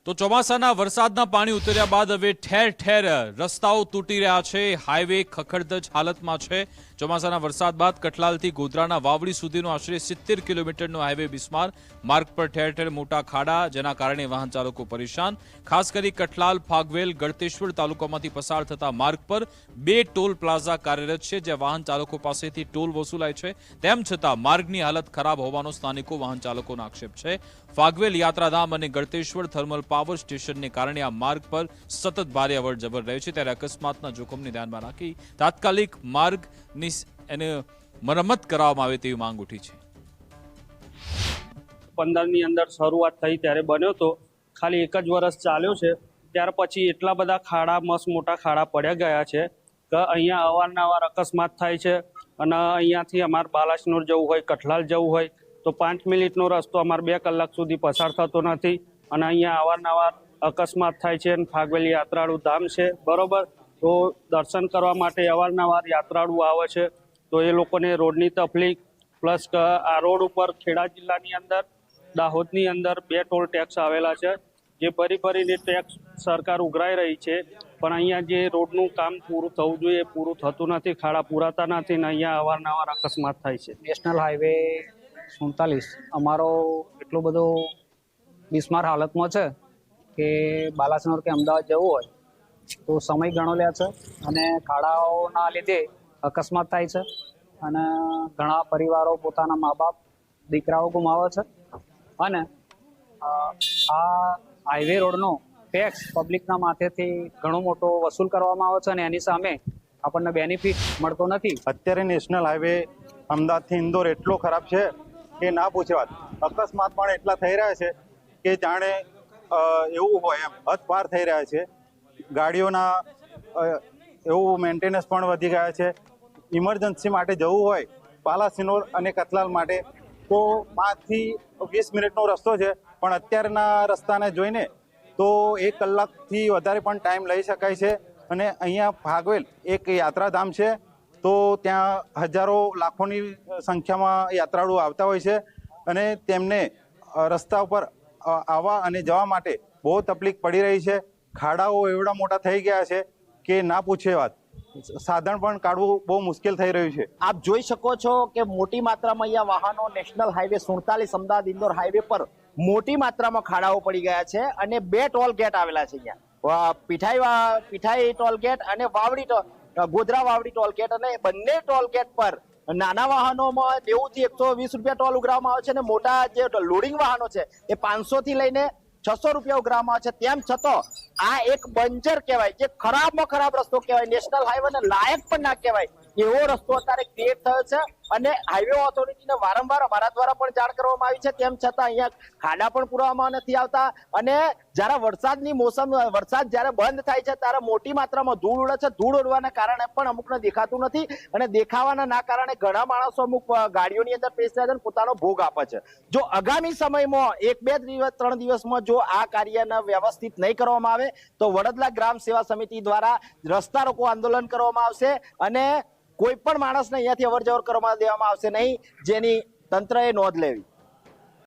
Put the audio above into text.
તો ચોમાસાના વરસાદના પાણી ઉતર્યા બાદ હવે ઠેર ઠેર રસ્તાઓ તૂટી રહ્યા છે, હાઈવે ખખડધજ હાલતમાં છે। ચોમાસાના વરસાદ બાદ કઠલાલથી ગોધરાના વાવડી સુધીનો આશરે 70 કિલોમીટરનો હાઈવે બિસ્માર, માર્ગ પર ઠેર ઠેર મોટા ખાડા, જેના કારણે વાહન ચાલકો પરેશાન। ખાસ કરી કઠલાલ, ફાગવેલ, ગળતેશ્વર તાલુકામાંથી પસાર થતા માર્ગ પર 2 ટોલ પ્લાઝા કાર્યરત છે, જ્યાં વાહન ચાલકો પાસેથી ટોલ વસૂલાય છે। તેમ છતાં માર્ગની હાલત ખરાબ હોવાનો સ્થાનિકો વાહન ચાલકોનો આક્ષેપ છે। ફાગવેલ, યાત્રાધામ અને ગળતેશ્વર થર્મલ પાવર સ્ટેશનને કારણે આ માર્ગ પર સતત ભારે અવરજવર રહે છે, ત્યારે અકસ્માતના જોખમને ધ્યાનમાં રાખી તાત્કાલિક માર્ગની મરમ્મત કરવામાં આવે તેવી માંગ ઉઠી છે। 15ની અંદર શરૂઆત થઈ ત્યારે બન્યો તો ખાલી 1 જ વર્ષ ચાલ્યો છે, ત્યાર પછી એટલા બધા ખાડા, મસ્ત મોટા ખાડા પડ્યા ગયા છે કે અહીંયા અવારનવાર અકસ્માત થાય છે। અને અહીંયાથી અમારે બાલાસિનોર જવું હોય, કઠલાલ જવું હોય તો 5 મિનિટનો રસ્તો અમારે 2 કલાક સુધી પસાર થતો નથી। અને અહીંયા અવારનવાર અકસ્માત થાય છે। અને ફાગવેલ યાત્રાળુ ધામ છે, બરોબર, તો દર્શન કરવા માટે અવારનવાર યાત્રાળુ આવે છે, તો એ લોકોને રોડની તકલીફ પ્લસ આ રોડ ઉપર ખેડા જિલ્લાની અંદર, દાહોદની અંદર 2 ટોલ ટેક્સ આવેલા છે, જે ભરીને ટેક્સ સરકાર ઉઘરાઈ રહી છે, પણ અહીંયા જે રોડનું કામ પૂરું થવું જોઈએ એ પૂરું થતું નથી, ખાડા પૂરાતા નથી ને અહીંયા અવારનવાર અકસ્માત થાય છે। નેશનલ હાઈવે 47 અમારો એટલો બધો બિસ્માર હાલતમાં છે કે બાલાસિનોર કે અમદાવાદ જવું હોય તો સમય ઘણો લે છે અને ખાડાઓના લીધે અકસ્માત થાય છે અને ઘણા પરિવારો પોતાના મા બાપ, દીકરાઓ ગુમાવે છે। અને આ હાઈવે રોડનો ટેક્સ પબ્લિકના માથેથી ઘણો મોટો વસૂલ કરવામાં આવે છે અને એની સામે આપણને બેનિફિટ મળતો નથી। અત્યારે નેશનલ હાઈવે અમદાવાદથી ઇન્દોર એટલો ખરાબ છે કે ના પૂછે વાત। અકસ્માત પણ એટલા થઈ રહ્યા છે કે જાણે એવું હોય એમ, હદ પાર થઈ રહ્યા છે। ગાડીઓના એવું મેન્ટેનન્સ પણ વધી ગયા છે। ઇમરજન્સી માટે જવું હોય બાલાસિનોર અને કતલાલ માટે તો 5 થી 20 મિનિટનો રસ્તો છે, પણ અત્યારના રસ્તાને જોઈને તો 1 કલાકથી વધારે પણ ટાઈમ લઈ શકાય છે। અને અહીંયા ફાગવેલ એક યાત્રાધામ છે, તો ત્યાં હજારો લાખોની સંખ્યામાં યાત્રાળુ આવતા હોય છે અને તેમને રસ્તા ઉપર આવવા અને જવા માટે બહુ તકલીફ પડી રહી છે। ખાડાઓ એવડા મોટા થઈ ગયા છે કે ના પૂછે વાત, સાધન પણ કાઢવું બહુ મુશ્કેલ થઈ રહ્યું છે। આપ જોઈ શકો છો કે મોટી માત્રામાં અહીંયા વાહનો national highway 47 Ahmedabad Indore highway પર મોટી માત્રામાં ખાડાઓ પડી ગયા છે અને 2 ટોલ ગેટ આવેલા છે અહીંયા, પીઠાઈ ટોલ ગેટ અને ગોધરા વાવડી ટોલ ગેટ, અને બંને ટોલ ગેટ પર નાના વાહનોમાં 90 થી 120 રૂપિયા ટોલ ઉઘરાવવામાં આવે છે અને મોટા જે લોડિંગ વાહનો છે એ 500 થી લઈને 600 રૂપિયા ઉઘરાવવામાં આવે છે। તેમ છતાં આ એક બંજર કહેવાય, જે ખરાબમાં ખરાબ રસ્તો કહેવાય, નેશનલ હાઈવે ને લાયક પણ ના કહેવાય એવો રસ્તો અત્યારે ક્રિએટ થયો છે। અને હાઈવે ઓથોરિટીને વારંવાર અમારા દ્વારા પણ જાણ કરવામાં આવી છે, તેમ છતાં અહીંયા ખાડા પણ પૂરવામાં નથી આવતા। અને જ્યારે વરસાદ જ્યારે બંધ થાય છે ત્યારે મોટી માત્રામાં ધૂળ ઉડે છે, ધૂળ ઉડવાના કારણે પણ અમુકને દેખાતું નથી અને દેખાવાના ના કારણે ઘણા માણસો અમુક ગાડીઓની અંદર પેશ થાય છે અને પોતાનો ભોગ આપે છે। જો આગામી સમયમાં 1-2 દિવસ 3 દિવસમાં જો આ કાર્યને વ્યવસ્થિત નહીં કરવામાં આવે તો વડોદરા ગ્રામ સેવા સમિતિ દ્વારા રસ્તા રોકો આંદોલન કરવામાં આવશે અને કોઈ પણ માણસને અહીંયાથી અવર જવર કરવામાં દેવામાં આવશે નહીં, જેની તંત્રએ નોંધ લેવી।